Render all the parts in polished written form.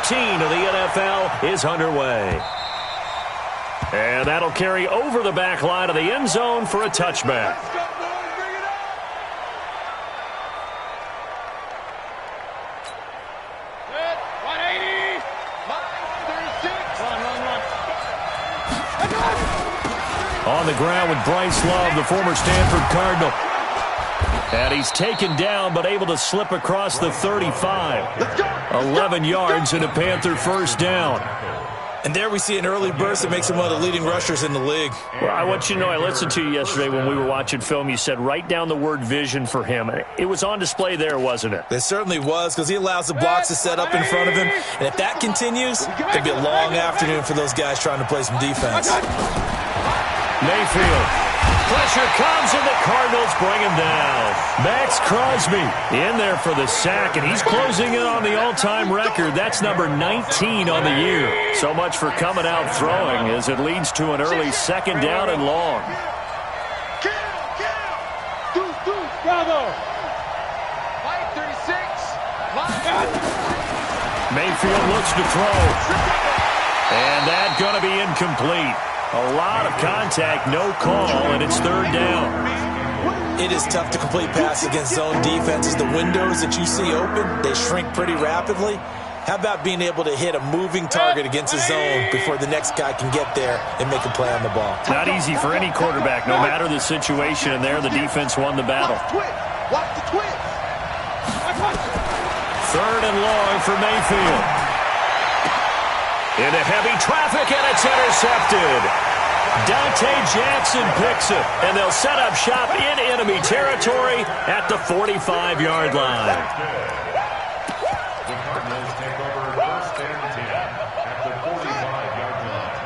15 of the NFL is underway. And that'll carry over the back line of the end zone for a touchback. On the ground with Bryce Love, the former Stanford Cardinal. And he's taken down, but able to slip across the 35. 11 yards and a Panther first down. And there we see an early burst that makes him one of the leading rushers in the league. Well, I want you to know, I listened to you yesterday when we were watching film. You said write down the word vision for him. It was on display there, wasn't it? It certainly was, because he allows the blocks to set up in front of him. And if that continues, it could be a long afternoon for those guys trying to play some defense. Mayfield. Pressure comes, and the Cardinals bring him down. Max Crosby in there for the sack, and he's closing in on the all-time record. That's number 19 on the year. So much for coming out throwing as it leads to an early second down and long. Mayfield looks to throw. And that's going to be incomplete. A lot of contact, no call, and it's third down. It is tough to complete passes against zone defenses. The windows that you see open, they shrink pretty rapidly. How about being able to hit a moving target against a zone before the next guy can get there and make a play on the ball? Not easy for any quarterback, no matter the situation, and there the defense won the battle. Third and long for Mayfield. Into heavy traffic, and it's intercepted. Dante Jackson picks it, and they'll set up shop in enemy territory at the 45-yard line. The Cardinals take over first and 10 at the 45-yard line.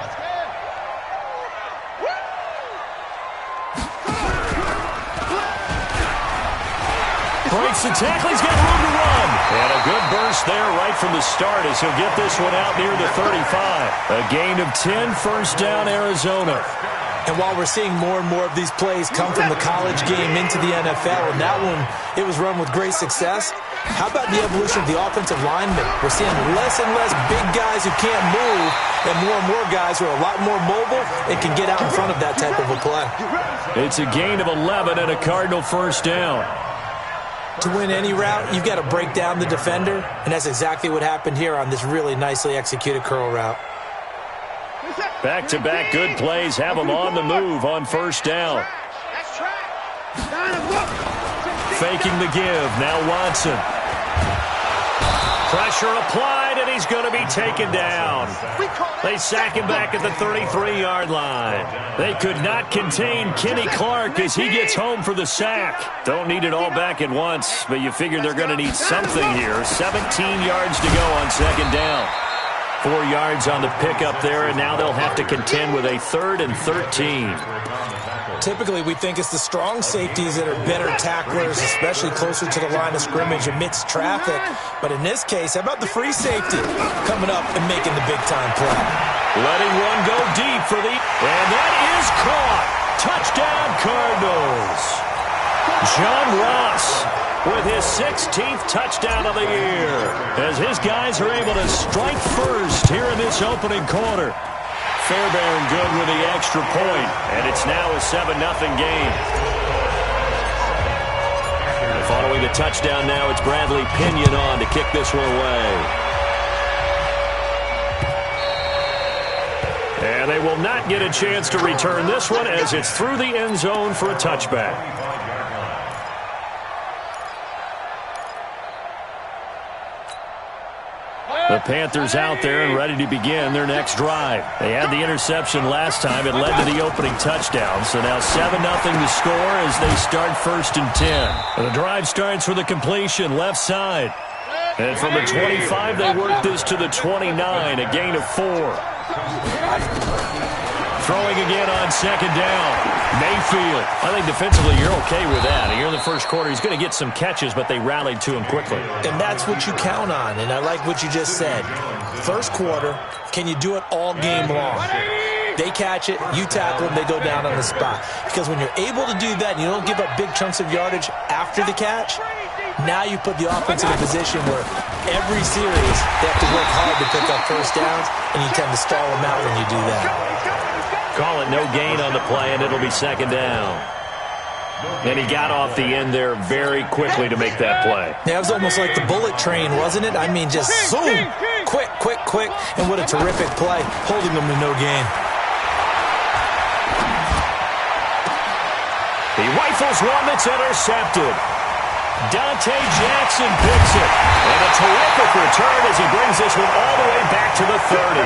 Breaks the tackle, he's got room to run. And a good burst there right from the start as he'll get this one out near the 35. A gain of 10, first down, Arizona. And while we're seeing more and more of these plays come from the college game into the NFL, and that one, it was run with great success, how about the evolution of the offensive linemen? We're seeing less and less big guys who can't move, and more guys who are a lot more mobile and can get out in front of that type of a play. It's a gain of 11 and a Cardinal first down. To win any route, you've got to break down the defender, and that's exactly what happened here on this really nicely executed curl route. Back-to-back good plays have them on the move on first down. Faking the give, now Watson. Pressure applied, and he's going to be taken down. They sack him back at the 33-yard line. They could not contain Kenny Clark as he gets home for the sack. Don't need it all back at once, but you figure they're going to need something here. 17 yards to go on second down. 4 yards on the pickup there, and now they'll have to contend with a 3rd and 13. Typically, we think it's the strong safeties that are better tacklers, especially closer to the line of scrimmage amidst traffic. But in this case, how about the free safety coming up and making the big-time play? Letting one go deep for the... And that is caught. Touchdown, Cardinals. John Ross with his 16th touchdown of the year as his guys are able to strike first here in this opening quarter. Fairbairn good with the extra point, and it's now a 7-0 game. And following the touchdown now, it's Bradley Pinion on to kick this one away. And they will not get a chance to return this one as it's through the end zone for a touchback. The Panthers out there and ready to begin their next drive. They had the interception last time. It led to the opening touchdown. So now 7-0 to score as they start first and 10. And the drive starts with a completion left side. And from the 25, they work this to the 29, a gain of 4. Throwing again on second down. Mayfield. I think defensively you're okay with that. Here in the first quarter, he's going to get some catches, but they rallied to him quickly. And that's what you count on, and I like what you just said. First quarter, can you do it all game long? They catch it, you tackle them, they go down on the spot. Because when you're able to do that and you don't give up big chunks of yardage after the catch, now you put the offense in a position where every series they have to work hard to to pick up first downs, and you tend to stall them out when you do that. Call it no gain on the play, and it'll be second down. And he got off the end there very quickly to make that play. Yeah, it was almost like the bullet train, wasn't it? I mean, just zoom, quick, quick, quick, and what a terrific play, holding them to no gain. He rifles one that's intercepted. Dante Jackson picks it. And a terrific return as he brings this one all the way back to the 30.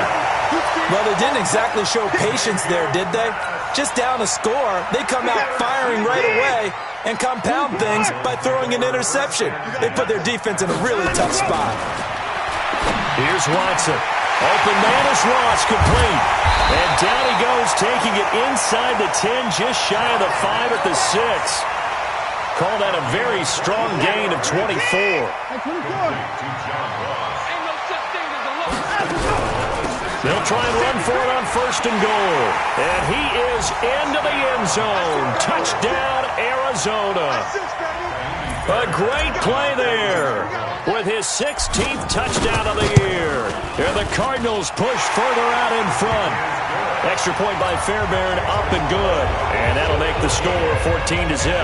Well, they didn't exactly show patience there, did they? Just down a score, they come out firing right away and compound things by throwing an interception. They put their defense in a really tough spot. Here's Watson. Open man is Ross, complete. And down he goes, taking it inside the 10, just shy of the 5 at the 6. Call that a very strong gain of 24. They'll try and run for it on first and goal. And he is into the end zone. Touchdown, Arizona. A great play there with his 16th touchdown of the year. And the Cardinals push further out in front. Extra point by Fairbairn, up and good. And that'll make the score 14-0.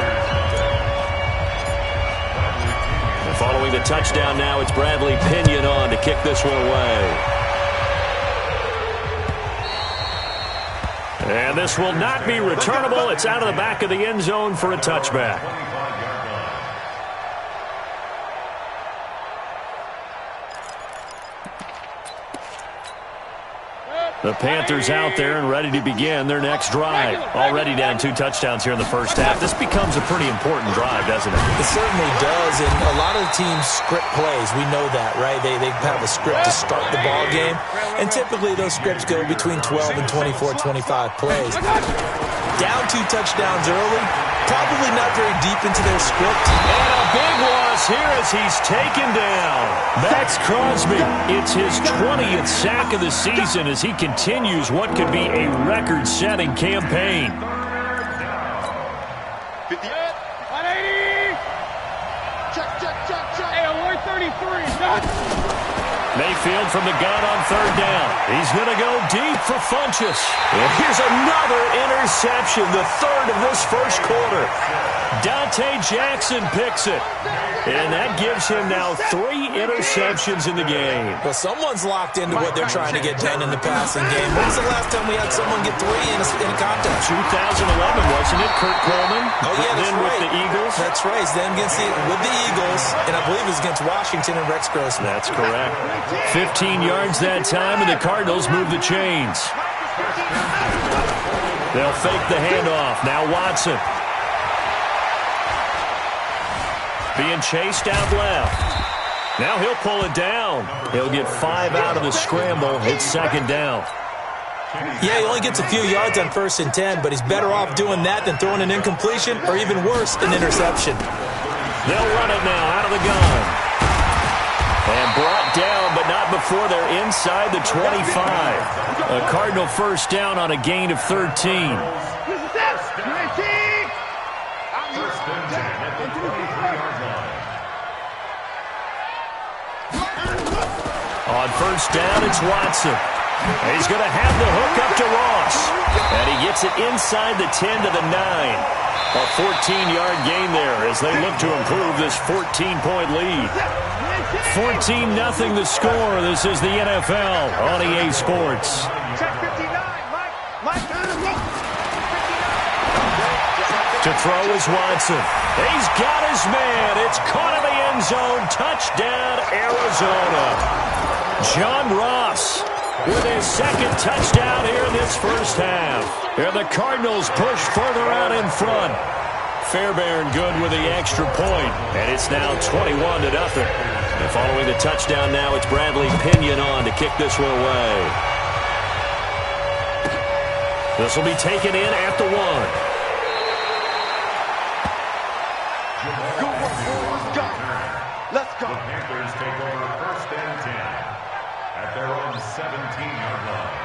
And following the touchdown now, it's Bradley Pinion on to kick this one away. And this will not be returnable. It's out of the back of the end zone for a touchback. The Panthers out there and ready to begin their next drive. Already down 2 touchdowns here in the first half. This becomes a pretty important drive, doesn't it? It certainly does, and a lot of the teams script plays. We know that, right? They have a script to start the ball game, and typically those scripts go between 12 and 24, 25 plays. Down 2 touchdowns early, probably not very deep into their script. And a big loss here as he's taken down. Maxx Crosby. It's his 20th sack of the season as he continues what could be a record-setting campaign. 50. 180. Check. Hey, alert 33. Mayfield from the gun on third down. He's going to go deep for Funchess. And here's another interception, the third of this first quarter. Dante Jackson picks it. And that gives him now 3 interceptions in the game. Well, someone's locked into what they're trying to get done in the passing game. When was the last time we had someone get 3 in a contest? 2011, wasn't it? Kurt Coleman. Oh, yeah, that's then right. with the Eagles. That's right. Then with the Eagles, and I believe it was against Washington and Rex Grossman. That's correct. 15 yards that time, and the Cardinals move the chains. They'll fake the handoff. Now Watson. Being chased out left. Now he'll pull it down. He'll get 5 out of the scramble. It's second down. Yeah, he only gets a few yards on 1st and 10, but he's better off doing that than throwing an incompletion or even worse, an interception. They'll run it now out of the gun. And brought down, but not before they're inside the 25. A Cardinal first down on a gain of 13. On first down, it's Watson. And he's going to have the hook up to Ross. And he gets it inside the 10 to the 9. A 14-yard gain there as they look to improve this 14-point lead. 14-0 the score. This is the NFL on EA Sports. To throw is Watson. He's got his man. It's caught in the end zone. Touchdown, Arizona. John Ross with his second touchdown here in this first half. Here the Cardinals push further out in front. Fairbairn good with the extra point, and it's now 21-0. And following the touchdown now, it's Bradley Pinion on to kick this one away. This will be taken in at the 1. Let's go. The Panthers take over 1st and 10 at their own 17-yard line.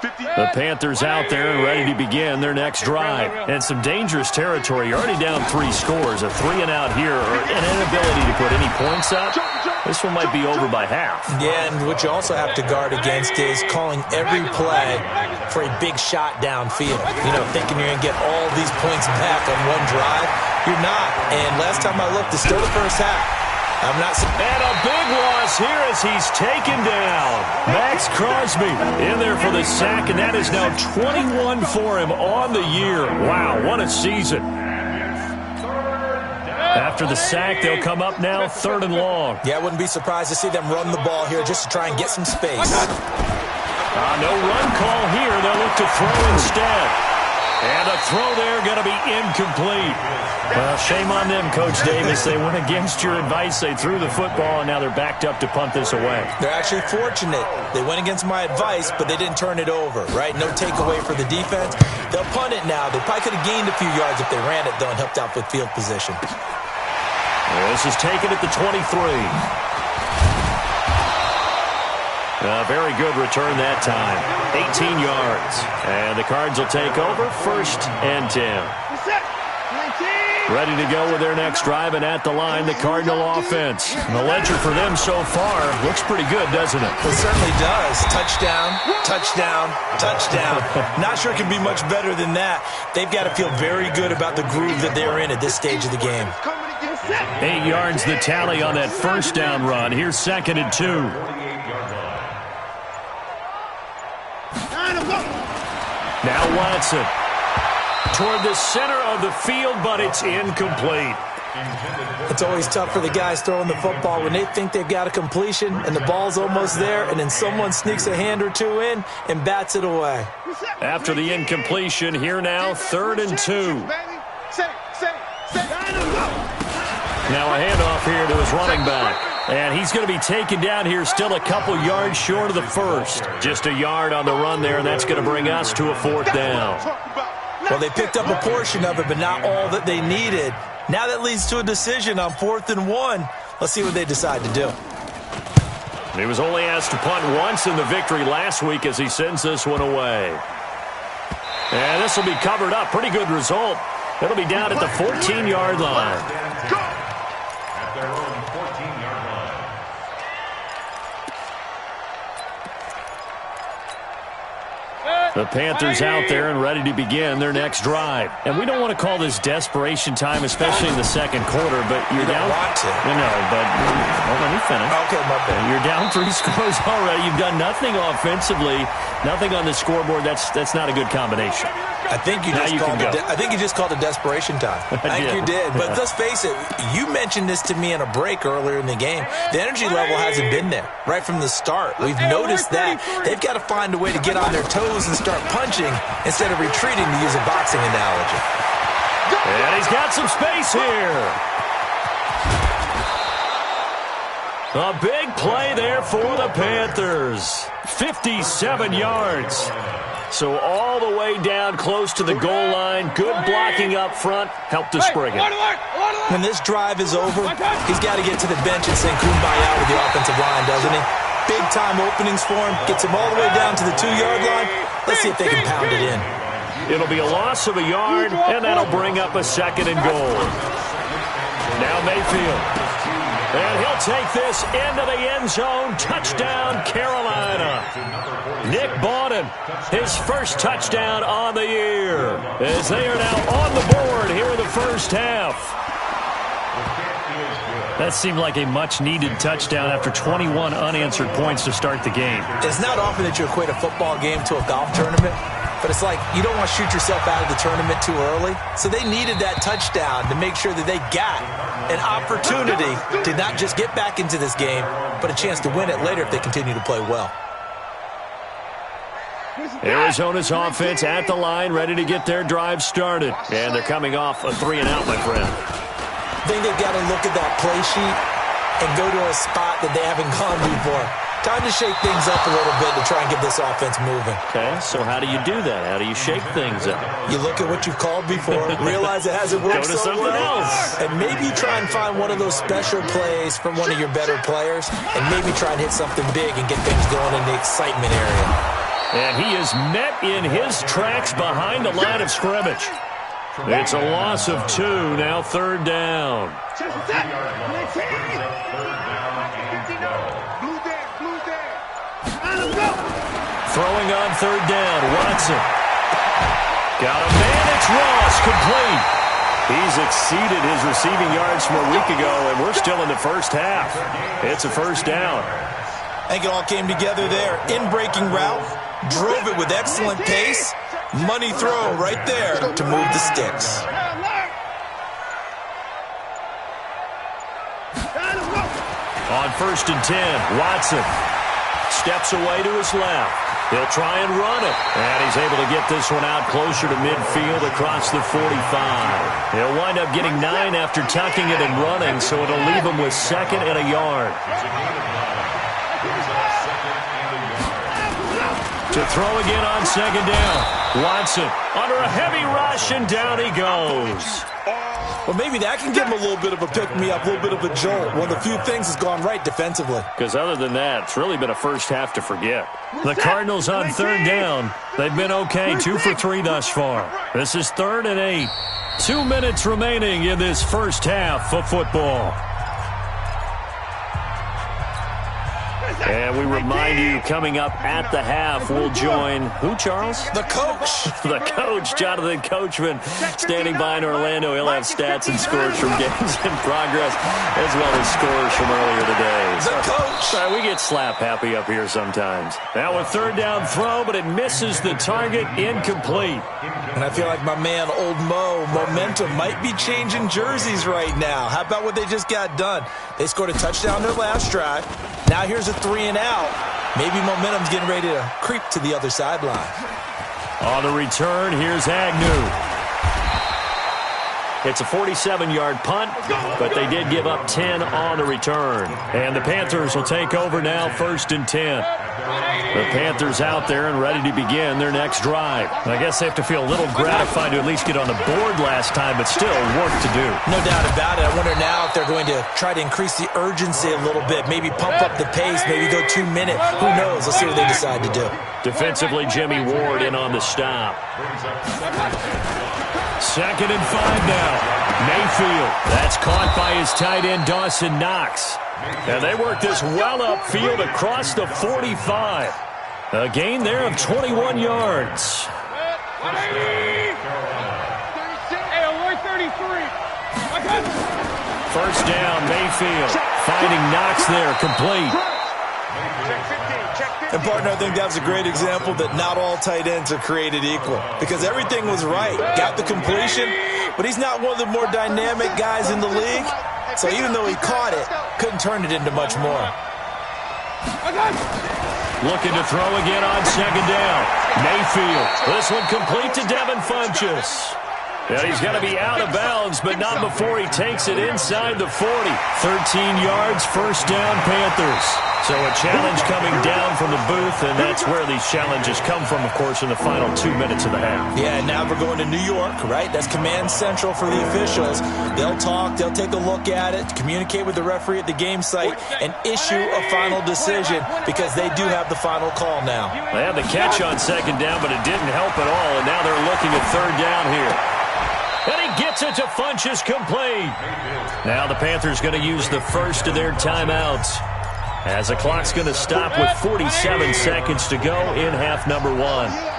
The Panthers out there and ready to begin their next drive. And some dangerous territory. You're already down 3 scores. A 3-and-out here, or an inability to put any points up. This one might be over by half. Yeah, and what you also have to guard against is calling every play for a big shot downfield. You know, thinking you're going to get all these points back on one drive. You're not. And last time I looked, it's still the first half. I'm not. And a big loss here as he's taken down. Max Crosby in there for the sack, and that is now 21 for him on the year. Wow, what a season. After the sack, they'll come up now 3rd and long. Yeah, I wouldn't be surprised to see them run the ball here just to try and get some space. No run call here. They'll look to throw instead. And a throw there going to be incomplete. Well, shame on them, Coach Davis. They went against your advice. They threw the football, and now they're backed up to punt this away. They're actually fortunate. They went against my advice, but they didn't turn it over, right? No takeaway for the defense. They'll punt it now. They probably could have gained a few yards if they ran it, though, and helped out with field position. This is taken at the 23. A very good return that time. 18 yards. And the Cards will take over 1st and 10. Ready to go with their next drive, and at the line, the Cardinal offense. And the ledger for them so far looks pretty good, doesn't it? It certainly does. Touchdown, touchdown, touchdown. Not sure it can be much better than that. They've got to feel very good about the groove that they're in at this stage of the game. 8 yards the tally on that first down run. Here's 2nd and 2. Now Watson toward the center of the field, but it's incomplete. It's always tough for the guys throwing the football when they think they've got a completion and the ball's almost there, and then someone sneaks a hand or two in and bats it away. After the incompletion, here now, 3rd and 2. Now a handoff here to his running back. And he's going to be taken down here, still a couple yards short of the first. Just a yard on the run there, and that's going to bring us to a 4th down. Well, they picked up a portion of it, but not all that they needed. Now that leads to a decision on 4th and 1. Let's see what they decide to do. He was only asked to punt once in the victory last week as he sends this one away. And this will be covered up. Pretty good result. It'll be down at the 14-yard line. At their own 14-yard line. The Panthers out there and ready to begin their next drive. And we don't want to call this desperation time, especially in the second quarter, but you're down. Want to. No, but well, let me finish. Okay, my bad. You're down 3 scores already. You've done nothing offensively, nothing on the scoreboard. That's not a good combination. I think you just called it desperation time. I think you did. But let's face it, you mentioned this to me in a break earlier in the game. The energy level hasn't been there right from the start. We've noticed that. They've got to find a way to get on their toes and start punching instead of retreating, to use a boxing analogy. And he's got some space here. A big play there for the Panthers. 57 yards. So all the way down close to the goal line. Good blocking up front. Helped to spring it. When this drive is over, he's got to get to the bench and sing Kumbaya with the offensive line, doesn't he? Big-time openings for him. Gets him all the way down to the 2-yard line. Let's see if they can pound it in. It'll be a loss of a yard, and that'll bring up a 2nd and goal. Now Mayfield. And he'll take this into the end zone. Touchdown, Carolina. Nick Bawden, his first touchdown on the year, as they are now on the board here in the first half. That seemed like a much-needed touchdown after 21 unanswered points to start the game. It's not often that you equate a football game to a golf tournament, but it's like you don't want to shoot yourself out of the tournament too early. So they needed that touchdown to make sure that they got an opportunity to not just get back into this game, but a chance to win it later if they continue to play well. Arizona's offense at the line, ready to get their drive started. And they're coming off a 3-and-out, my friend. I think they've got to look at that play sheet and go to a spot that they haven't gone before. Time to shake things up a little bit to try and get this offense moving. Okay, so how do you do that? How do you shake things up? You look at what you've called before, realize it hasn't worked so so something well, else. and maybe try and find one of those special plays from one of your better players, and maybe try and hit something big and get things going in the excitement area. And he is met in his tracks behind the line of scrimmage. It's a loss of 2, now 3rd down. Throwing on 3rd down, Watson. Got a man, it's Ross, complete. He's exceeded his receiving yards from a week ago, and we're still in the first half. It's a 1st down. I think it all came together there. In-breaking route, drove it with excellent pace. Money throw right there to move the sticks. On 1st and 10, Watson steps away to his left. He'll try and run it. And he's able to get this one out closer to midfield across the 45. He'll wind up getting 9 after tucking it and running, so it'll leave him with 2nd and a yard. To throw again on 2nd down. Watson under a heavy rush, and down he goes. Well, maybe that can give him a little bit of a pick-me-up, a little bit of a jolt. One of the few things has gone right defensively. Because other than that, it's really been a first half to forget. The Cardinals on 3rd down. They've been okay, 2 for 3 thus far. This is 3rd and 8. 2 minutes remaining in this first half of football. And we remind you, coming up at the half, we'll join who, Charles? The coach. The coach, Jonathan Coachman, standing by in Orlando. He'll have stats and scores from games in progress, as well as scores from earlier today. The coach. We get slap happy up here sometimes. Now a 3rd down throw, but it misses the target, incomplete. And I feel like my man, Old Mo, momentum might be changing jerseys right now. How about what they just got done? They scored a touchdown their last drive. Now here's a 3 and out. Maybe momentum's getting ready to creep to the other sideline. On the return, here's Agnew. It's a 47-yard punt, but they did give up 10 on the return. And the Panthers will take over now, 1st and 10. The Panthers out there and ready to begin their next drive. I guess they have to feel a little gratified to at least get on the board last time, but still work to do. No doubt about it. I wonder now if they're going to try to increase the urgency a little bit, maybe pump up the pace, maybe go 2 minute. Who knows? Let's see what they decide to do. Defensively, Jimmy Ward in on the stop. 2nd and 5 now. Mayfield. That's caught by his tight end, Dawson Knox. And they work this well upfield across the 45. A gain there of 21 yards. First down, Mayfield. Finding Knox there, complete. And, partner, I think that was a great example that not all tight ends are created equal. Because everything was right. Got the completion, but he's not one of the more dynamic guys in the league. So even though he caught it, couldn't turn it into much more. Looking to throw again on 2nd down. Mayfield. This one complete to Devin Funchess. Yeah, he's going to be out of bounds, but not before he takes it inside the 40. 13 yards, 1st down, Panthers. So a challenge coming down from the booth, and that's where these challenges come from, of course, in the final 2 minutes of the half. Yeah, now we're going to New York, right? That's command central for the officials. They'll talk, they'll take a look at it, communicate with the referee at the game site, and issue a final decision because they do have the final call now. They had the catch on 2nd down, but it didn't help at all, and now they're looking at 3rd down here. And he gets it to Funchess, complete. Now the Panthers going to use the first of their timeouts, as the clock's going to stop with 47 seconds to go in half number 1.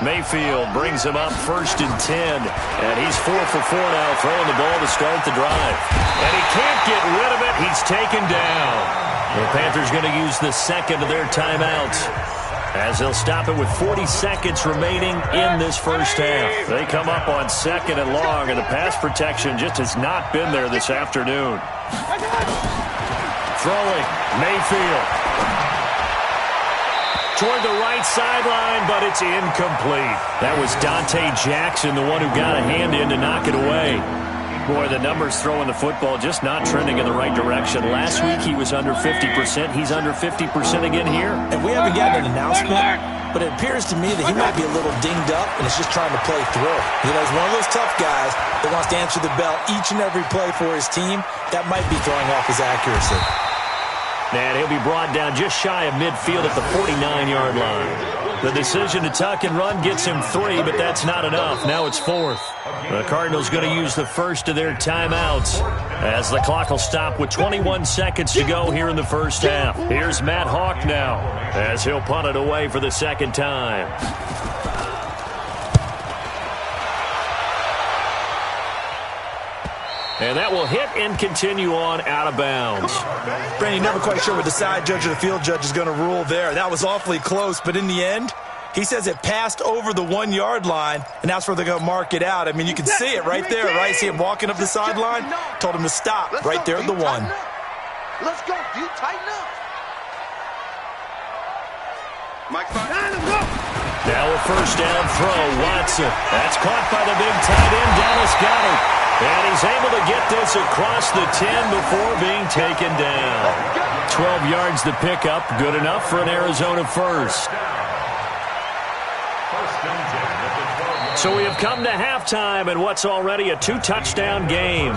Mayfield brings him up 1st and 10. And he's 4 for 4 now, throwing the ball to start the drive. And he can't get rid of it. He's taken down. The Panthers going to use the second of their timeouts, as they'll stop it with 40 seconds remaining in this first half. They come up on 2nd and long, and the pass protection just has not been there this afternoon. Throwing, Mayfield. Toward the right sideline, but it's incomplete. That was Dante Jackson, the one who got a hand in to knock it away. Boy, the numbers throwing the football just not trending in the right direction. Last week he was under 50%. He's under 50% again here. And we haven't gotten an announcement, but it appears to me that he might be a little dinged up and is just trying to play through. You know, he's one of those tough guys that wants to answer the bell each and every play for his team. That might be throwing off his accuracy. And he'll be brought down just shy of midfield at the 49-yard line. The decision to tuck and run gets him 3, but that's not enough. Now it's 4th. The Cardinals going to use the first of their timeouts as the clock will stop with 21 seconds to go here in the first half. Here's Matt Hawk now as he'll punt it away for the second time. And that will hit and continue on out of bounds. Brandon, never quite sure what the side judge or the field judge is going to rule there. That was awfully close, but in the end, he says it passed over the 1-yard line, and that's where they're going to mark it out. I mean, you can see it right there, right? See him walking up the sideline? Told him to stop right there at the 1. Let's go, dude. Tighten up. Mike, now a first down throw. Watson. That's caught by the big tight end, Dallas Goedert. And he's able to get this across the 10 before being taken down. 12 yards to pick up. Good enough for an Arizona first. So we have come to halftime in what's already a 2-touchdown game.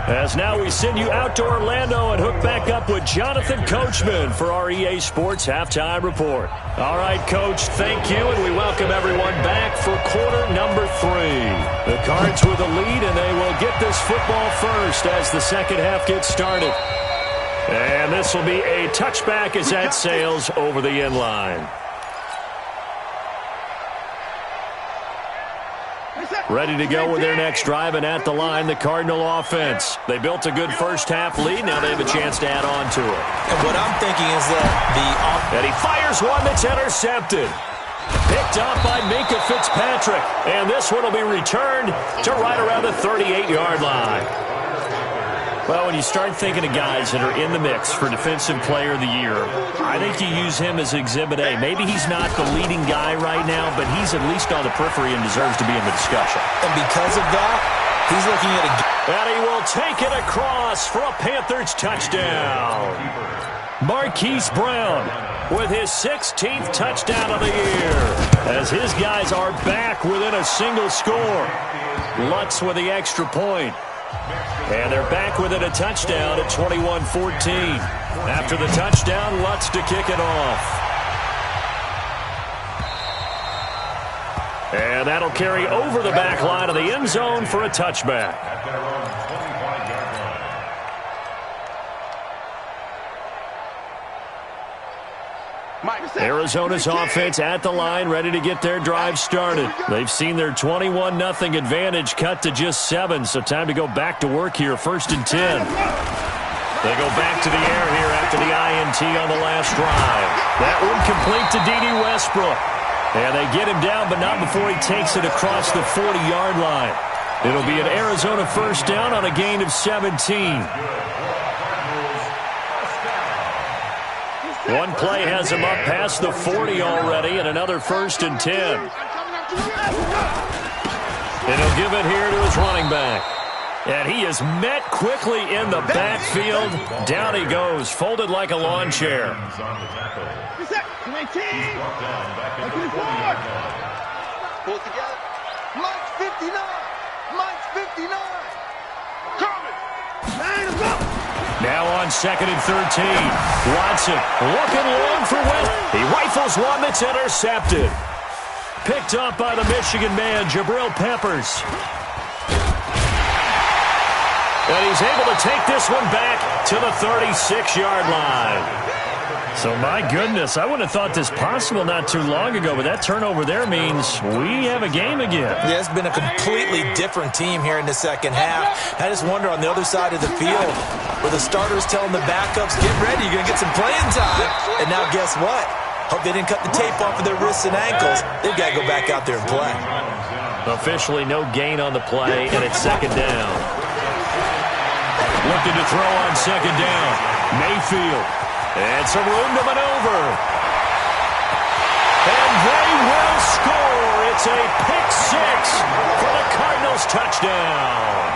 As now we send you out to Orlando and hook back up with Jonathan Coachman for our EA Sports Halftime Report. All right, Coach, thank you, and we welcome everyone back for quarter number 3. The Cards with a lead, and they will get this football first as the second half gets started. And this will be a touchback as that sails over the end line. Ready to go with their next drive, and at the line, the Cardinal offense. They built a good first-half lead. Now they have a chance to add on to it. And what I'm thinking is that And he fires one that's intercepted. Picked up by Minkah Fitzpatrick. And this one will be returned to right around the 38-yard line. Well, when you start thinking of guys that are in the mix for Defensive Player of the Year, I think you use him as Exhibit A. Maybe he's not the leading guy right now, but he's at least on the periphery and deserves to be in the discussion. And because of that, he's looking at a... And he will take it across for a Panthers touchdown. Marquise Brown with his 16th touchdown of the year as his guys are back within a single score. Lutz with the extra point. And they're back within a touchdown at 21-14. After the touchdown, Lutz to kick it off. And that'll carry over the back line of the end zone for a touchback. Arizona's offense at the line, ready to get their drive started. They've seen their 21-0 advantage cut to just 7, so time to go back to work here, 1st and 10. They go back to the air here after the INT on the last drive. That one complete to D.D. Westbrook. And they get him down, but not before he takes it across the 40-yard line. It'll be an Arizona first down on a gain of 17. One play has him up past the 40 already, and another 1st and 10. And he'll give it here to his running back. And he is met quickly in the backfield. Down he goes, folded like a lawn chair. Pull together. Mike's 59. Mike's 59. Coming. Now on 2nd and 13. Watson looking long for West. He rifles one that's intercepted. Picked up by the Michigan man, Jabril Peppers. And he's able to take this one back to the 36-yard line. So, my goodness, I wouldn't have thought this possible not too long ago, but that turnover there means we have a game again. Yeah, it's been a completely different team here in the second half. I just wonder on the other side of the field where the starters telling the backups, get ready, you're going to get some playing time. And now guess what? Hope they didn't cut the tape off of their wrists and ankles. They've got to go back out there and play. Officially no gain on the play, and it's 2nd down. Looking to throw on 2nd down. Mayfield. And some room to maneuver. And they will score. It's a pick-6 for the Cardinals touchdown.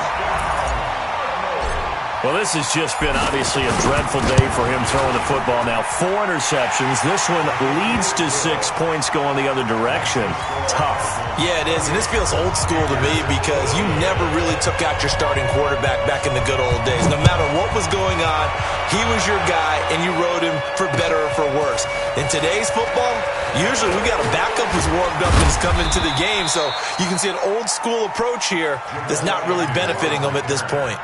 Well, this has just been obviously a dreadful day for him throwing the football. Now 4 interceptions. This one leads to 6 points going the other direction. Tough. Yeah, it is. And this feels old school to me because you never really took out your starting quarterback back in the good old days. No matter what was going on, he was your guy, and you rode him for better or for worse. In today's football, usually we got a backup who's warmed up and is coming to the game. So you can see an old school approach here that's not really benefiting them at this point.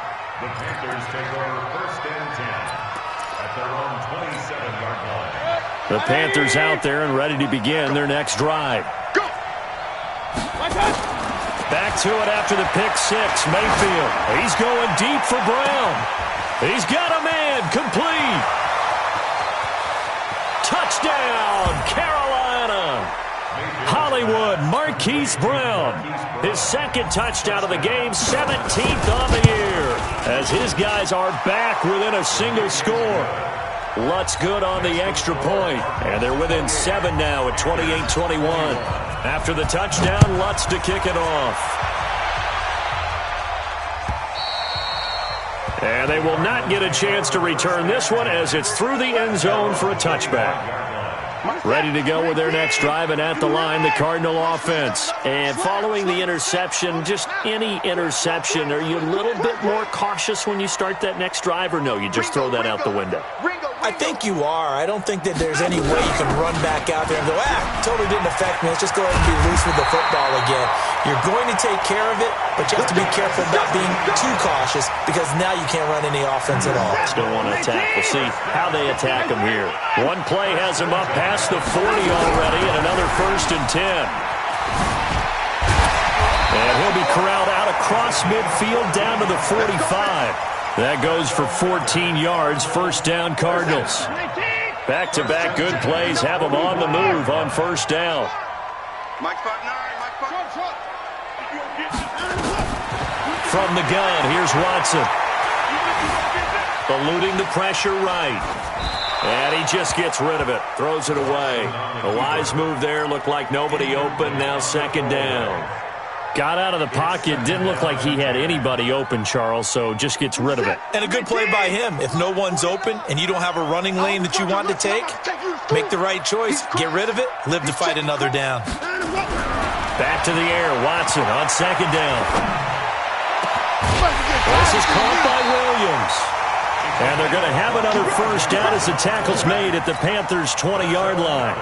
The Panthers take over 1st and 10 at their own 27-yard line. The Panthers out there and ready to begin their next drive. Go! Back to it after the pick 6. Mayfield. He's going deep for Brown. He's got a man. Complete. Touchdown, Carolina. Hollywood, Marquise Brown. His 2nd touchdown of the game, 17th on the year. As his guys are back within a single score. Lutz good on the extra point. And they're within 7 now at 28-21. After the touchdown, Lutz to kick it off. And they will not get a chance to return this one as it's through the end zone for a touchback. Ready to go with their next drive, and at the line, the Cardinal offense. And following the interception, just any interception, are you a little bit more cautious when you start that next drive, or no, you just throw that out the window? I think you are. I don't think that there's any way you can run back out there and go, totally didn't affect me. Let's just go ahead and be loose with the football again. You're going to take care of it, but you have to be careful about being too cautious because now you can't run any offense at all. Still want to attack. We'll see how they attack him here. One play has him up past the 40 already, and another 1st and 10. And he'll be corralled out across midfield down to the 45. That goes for 14 yards, 1st down Cardinals. Back-to-back good plays have them on the move on 1st down. From the gun, here's Watson. Eluding the pressure right. And he just gets rid of it, throws it away. A wise move there, looked like nobody open, now 2nd down. Got out of the pocket, didn't look like he had anybody open, Charles, so just gets rid of it. And a good play by him. If no one's open and you don't have a running lane that you want to take, make the right choice, get rid of it, live to fight another down. Back to the air, Watson on 2nd down. This is caught by Williams. And they're going to have another 1st down as the tackle's made at the Panthers' 20-yard line.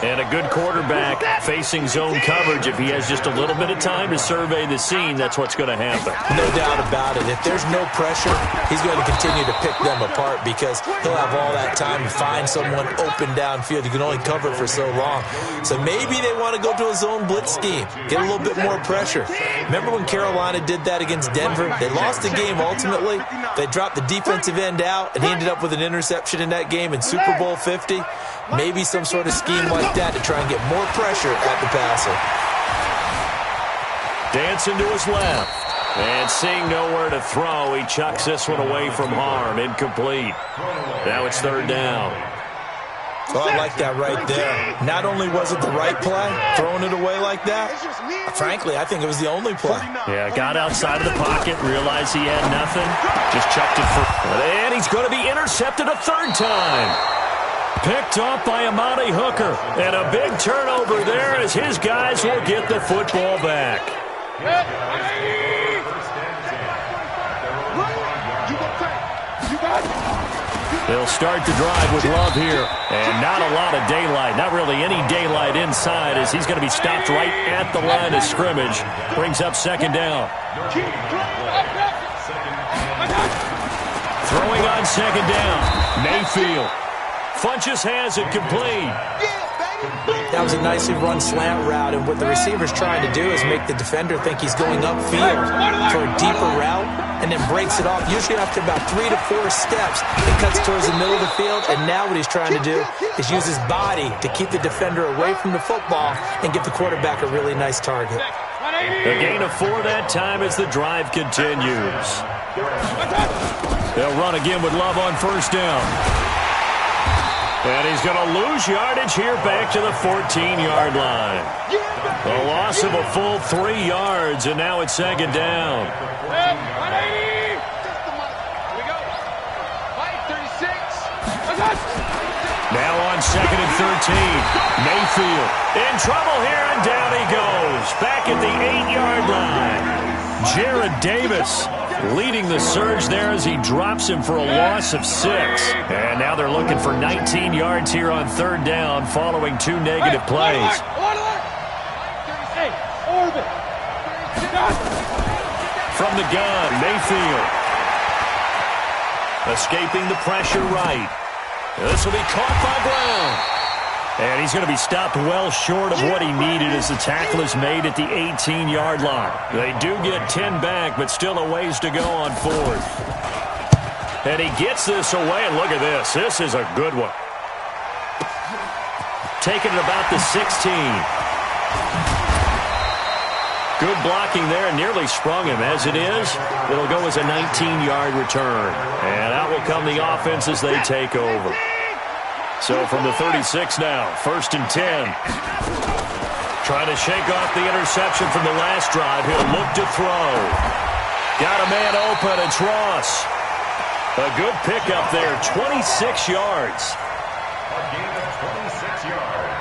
And a good quarterback facing zone coverage. If he has just a little bit of time to survey the scene, that's what's going to happen. No doubt about it. If there's no pressure, he's going to continue to pick them apart because he'll have all that time to find someone open downfield. You can only cover for so long. So maybe they want to go to a zone blitz scheme, get a little bit more pressure. Remember when Carolina did that against Denver? They lost the game ultimately. They dropped the defensive end out, and he ended up with an interception in that game in Super Bowl 50. Maybe some sort of scheme like that to try and get more pressure at the passer. Dancing to his left. And seeing nowhere to throw, he chucks this one away from harm. Incomplete. Now it's 3rd down. Oh, I like that right there. Not only was it the right play, throwing it away like that, frankly, I think it was the only play. Yeah, got outside of the pocket, realized he had nothing, just chucked it for... And he's going to be intercepted a 3rd time. Picked off by Amani Hooker. And a big turnover there as his guys will get the football back. They'll start the drive with Love here. And not a lot of daylight. Not really any daylight inside as he's going to be stopped right at the line of scrimmage. Brings up 2nd down. Throwing on 2nd down. Mayfield. Funches has it complete. That was a nicely run slant route, and what the receiver's trying to do is make the defender think he's going upfield for a deeper route and then breaks it off, usually after about 3 to 4 steps. It cuts towards the middle of the field, and now what he's trying to do is use his body to keep the defender away from the football and give the quarterback a really nice target. A gain of 4 that time as the drive continues. They'll run again with Love on 1st down. And he's going to lose yardage here back to the 14-yard line. A loss of a full 3 yards, and now it's 2nd down. Now on 2nd and 13. Mayfield in trouble here, and down he goes. Back at the 8-yard line. Jarrad Davis leading the surge there as he drops him for a loss of 6. And now they're looking for 19 yards here on 3rd down following 2 negative plays. From the gun, Mayfield. Escaping the pressure right. This will be caught by Brown. And he's going to be stopped well short of what he needed as the tackle is made at the 18-yard line. They do get 10 back, but still a ways to go on 4th. And he gets this away, and look at this. This is a good one. Taking it about the 16. Good blocking there, and nearly sprung him. As it is, it'll go as a 19-yard return. And out will come the offense as they take over. So from the 36 now, 1st and 10. Trying to shake off the interception from the last drive. He'll look to throw. Got a man open. It's Ross. A good pickup there, 26 yards. A gain of 26 yards.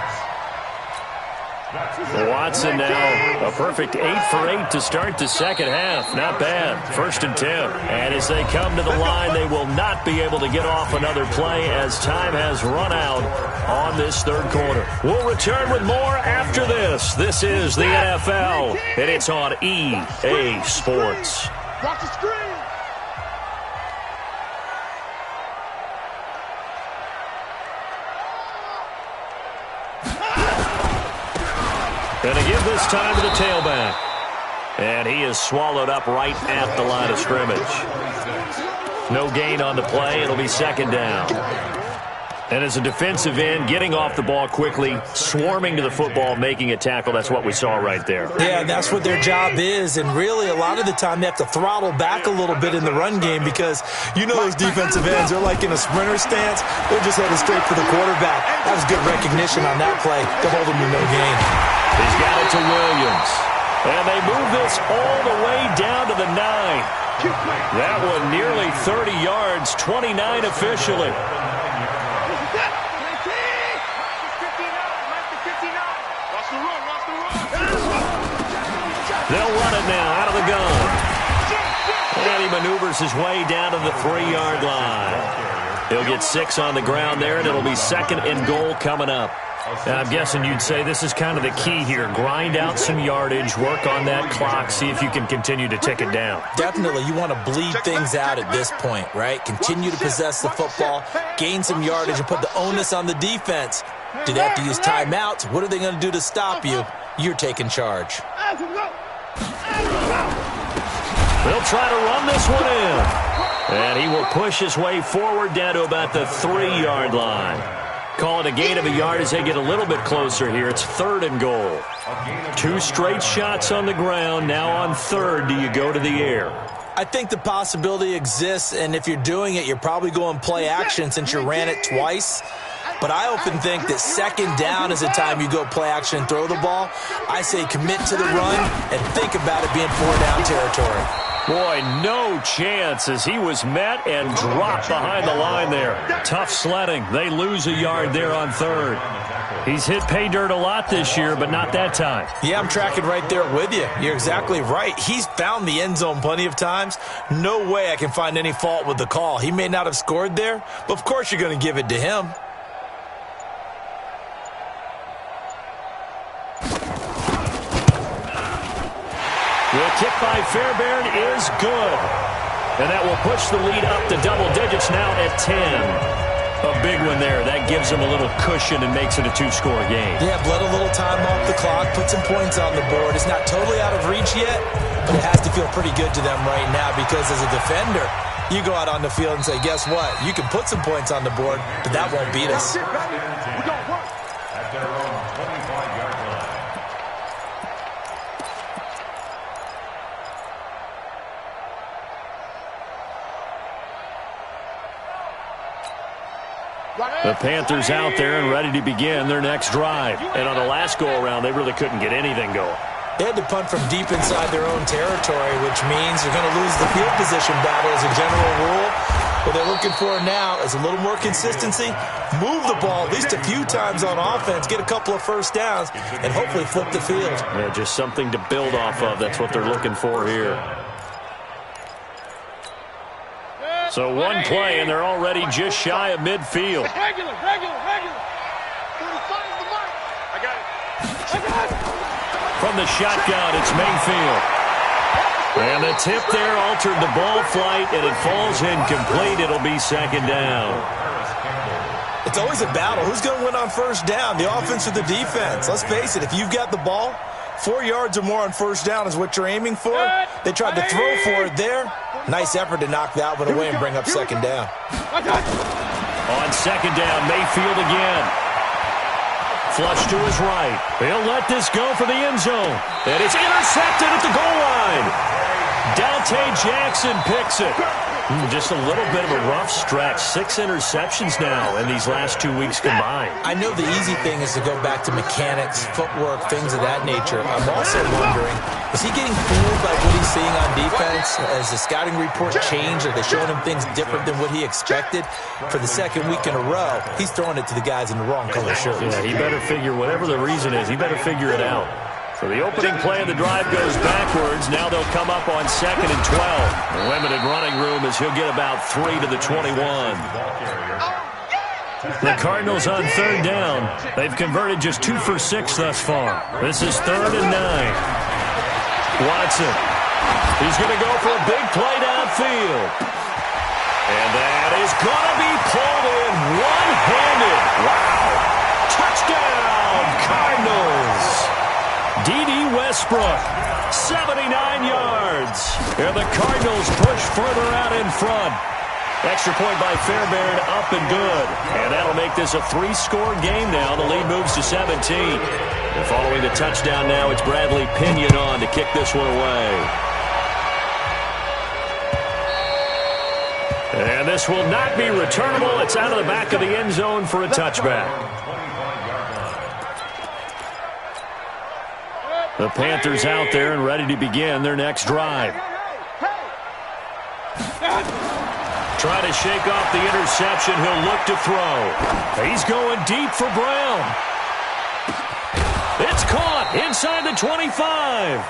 Watson now a perfect 8 for 8 to start the second half. Not bad. 1st and 10. And as they come to the line, they will not be able to get off another play as time has run out on this 3rd quarter. We'll return with more after this. This is the NFL, and it's on EA Sports. Watch the screen. Going to give this time to the tailback. And he is swallowed up right at the line of scrimmage. No gain on the play. It'll be 2nd down. And as a defensive end, getting off the ball quickly, swarming to the football, making a tackle, that's what we saw right there. Yeah, that's what their job is. And really, a lot of the time, they have to throttle back a little bit in the run game because you know those defensive ends, they're like in a sprinter stance. They're just headed straight for the quarterback. That was good recognition on that play to hold him to no gain. He's got it to Williams. And they move this all the way down to the 9. That one nearly 30 yards, 29 officially. They'll run it now out of the gun. And he maneuvers his way down to the 3-yard line. He'll get 6 on the ground there, and it'll be 2nd and goal coming up. And I'm guessing you'd say this is kind of the key here. Grind out some yardage, work on that clock, see if you can continue to tick it down. Definitely. You want to bleed things out at this point, right? Continue to possess the football, gain some yardage, and put the onus on the defense. Do they have to use timeouts? What are they going to do to stop you? You're taking charge. They'll try to run this one in. And he will push his way forward down to about the 3-yard line. Call it a gain of a yard as they get a little bit closer here. It's 3rd and goal. 2 straight shots on the ground. Now on 3rd, do you go to the air? I think the possibility exists, and if you're doing it, you're probably going play action since you ran it twice. But I often think that 2nd down is the time you go play action and throw the ball. I say commit to the run and think about it being 4-down territory. Boy, no chance as he was met and dropped behind the line there. Tough sledding. They lose a yard there on 3rd. He's hit pay dirt a lot this year, but not that time. Yeah, I'm tracking right there with you. You're exactly right. He's found the end zone plenty of times. No way I can find any fault with the call. He may not have scored there, but of course you're going to give it to him. The kick by Fairbairn is good. And that will push the lead up to double digits now at 10. A big one there. That gives them a little cushion and makes it a 2-score game. Yeah, bled a little time off the clock, put some points on the board. It's not totally out of reach yet, but it has to feel pretty good to them right now because as a defender, you go out on the field and say, guess what? You can put some points on the board, but that won't beat us. At their own 25-yard line. The Panthers out there and ready to begin their next drive. And on the last go-around, they really couldn't get anything going. They had to punt from deep inside their own territory, which means you're going to lose the field position battle as a general rule. What they're looking for now is a little more consistency, move the ball at least a few times on offense, get a couple of first downs, and hopefully flip the field. Yeah, just something to build off of. That's what they're looking for here. So one play, and they're already just shy of midfield. Regular. I got it. From the shotgun, it's Mayfield. And the tip there altered the ball flight, and it falls incomplete. It'll be second down. It's always a battle. Who's going to win on first down, the offense or the defense? Let's face it, if you've got the ball, 4 yards or more on first down is what you're aiming for. They tried to throw for it there. Nice effort to knock that one away and bring up second down. On second down, Mayfield again. Flush to his right. He'll let this go for the end zone. And it's intercepted at the goal line. Dante Jackson picks it. Just a little bit of a rough stretch. 6 interceptions now in these last 2 weeks combined. I know the easy thing is to go back to mechanics, footwork, things of that nature. I'm also wondering, is he getting fooled by what he's seeing on defense? Has the scouting report changed? Are they showing him things different than what he expected? For the second week in a row, he's throwing it to the guys in the wrong color shirts. Yeah, he better figure, whatever the reason is, he better figure it out. So the opening play of the drive goes backwards. Now they'll come up on 2nd and 12. Limited running room as he'll get about 3 to the 21. The Cardinals on 3rd down. They've converted just 2 for 6 thus far. This is 3rd and 9. Watson. He's going to go for a big play downfield. And that is going to be pulled in one-handed. Wow. Touchdown, Cardinals. D.D. Westbrook, 79 yards. And the Cardinals push further out in front. Extra point by Fairbairn, up and good. And that'll make this a 3-score game now. The lead moves to 17. And following the touchdown now, it's Bradley Pinion on to kick this one away. And this will not be returnable. It's out of the back of the end zone for a touchback. The Panthers out there and ready to begin their next drive. Try to shake off the interception. He'll look to throw. He's going deep for Brown. It's caught inside the 25.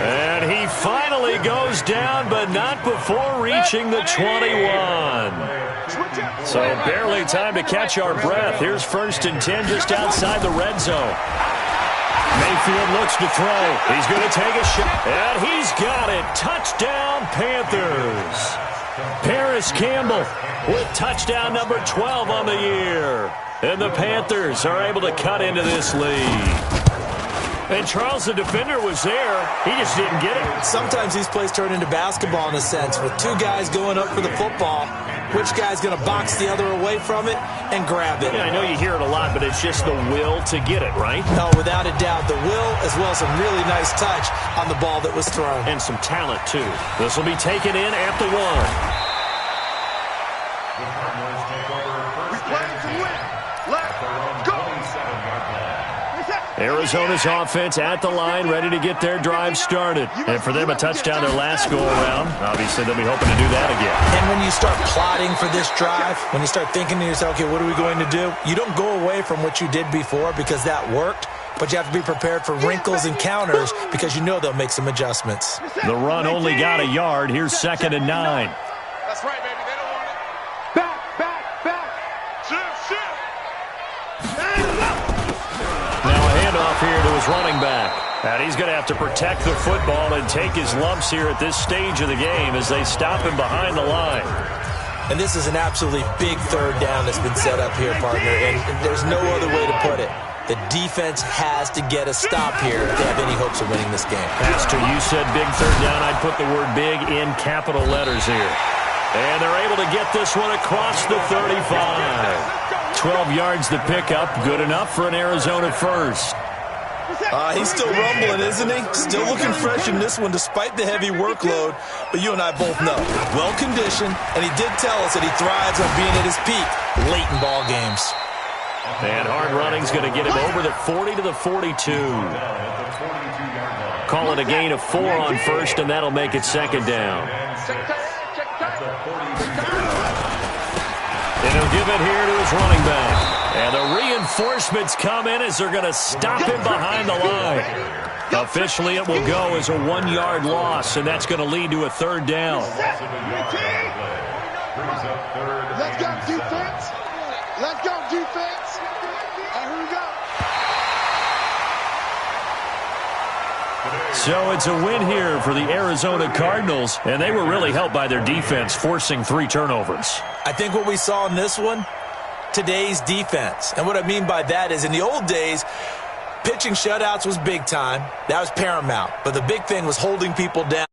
And he finally goes down, but not before reaching the 21. So barely time to catch our breath. Here's 1st and 10 just outside the red zone. Mayfield looks to throw. He's going to take a shot. And he's got it. Touchdown, Panthers. Paris Campbell with touchdown number 12 on the year. And the Panthers are able to cut into this lead. And Charles, the defender, was there. He just didn't get it. Sometimes these plays turn into basketball in a sense. With 2 guys going up for the football, which guy's going to box the other away from it and grab it? Yeah, I know you hear it a lot, but it's just the will to get it, right? No, without a doubt. The will, as well as some really nice touch on the ball that was thrown. And some talent, too. This will be taken in at the 1. Arizona's offense at the line, ready to get their drive started. And for them, a touchdown their last go-around. Obviously, they'll be hoping to do that again. And when you start plotting for this drive, when you start thinking to yourself, okay, what are we going to do? You don't go away from what you did before because that worked, but you have to be prepared for wrinkles and counters because you know they'll make some adjustments. The run only got a yard. Here's 2nd and 9. That's right, baby. They don't want it. Back. Shift. Now a handoff here to his running back. And he's going to have to protect the football and take his lumps here at this stage of the game as they stop him behind the line. And this is an absolutely big 3rd down that's been set up here, partner. And there's no other way to put it. The defense has to get a stop here if they have any hopes of winning this game. Pastor, you said big 3rd down. I'd put the word big in capital letters here. And they're able to get this one across the 35. 12 yards to pick up. Good enough for an Arizona first. He's still rumbling, isn't he? Still looking fresh in this one despite the heavy workload. But you and I both know, well-conditioned, and he did tell us that he thrives on being at his peak late in ball games. And hard running's going to get him over the 40 to the 42. Call it a gain of 4 on first, and that'll make it 2nd down. He'll give it here to his running back. And the reinforcements come in as they're going to stop him behind the line. Officially, it will go as a 1-yard loss, and that's going to lead to a third down. Let's go, defense. Let's go, defense. And here we go. So it's a win here for the Arizona Cardinals, and they were really helped by their defense, forcing 3 turnovers. I think what we saw in this one, today's defense. And what I mean by that is in the old days, pitching shutouts was big time. That was paramount. But the big thing was holding people down.